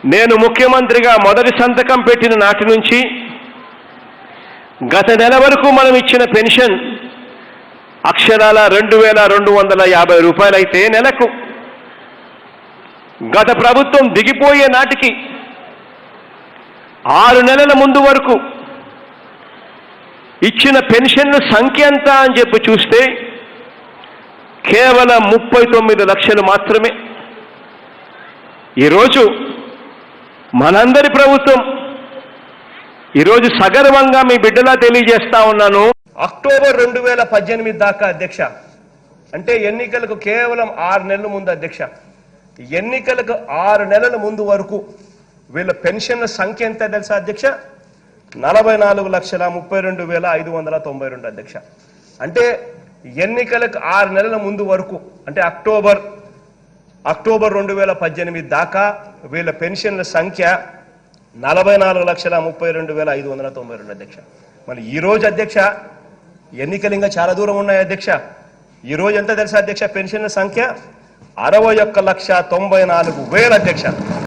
నేను ముఖ్యమంత్రిగా మొదటి సంతకం పెట్టిన నాటి నుంచి గత నెల వరకు మనం ఇచ్చిన పెన్షన్ అక్షరాల 2250 రూపాయలైతే నెలకు గత ప్రభుత్వం దిగిపోయే నాటికి 6 నెలల ముందు వరకు ఇచ్చిన పెన్షన్ల సంఖ్య ఎంత అని చెప్పి చూస్తే కేవలం 39 లక్షలు మాత్రమే. ఈరోజు మనందరి ప్రభుత్వం ఈరోజు సగర్వంగా మీ బిడ్డలా తెలియజేస్తా ఉన్నాను. అక్టోబర్ 2018 దాకా అధ్యక్ష, అంటే ఎన్నికలకు కేవలం 6 నెలల ముందు అధ్యక్ష, ఎన్నికలకు 6 నెలల ముందు వరకు వీళ్ళ పెన్షన్ల సంఖ్య ఎంత తెలుసా అధ్యక్ష? 44,32,592 అధ్యక్ష. అంటే ఎన్నికలకు 6 నెలల ముందు వరకు, అంటే అక్టోబర్ 2018 దాకా వీళ్ళ పెన్షన్ల సంఖ్య 44,32,592 అధ్యక్ష. మరి ఈ రోజు అధ్యక్ష ఎన్నికలు ఇంకా చాలా దూరం ఉన్నాయి అధ్యక్ష. ఈ రోజు ఎంత తెలుసా అధ్యక్ష? పెన్షన్ల సంఖ్య 61,94,000 అధ్యక్ష.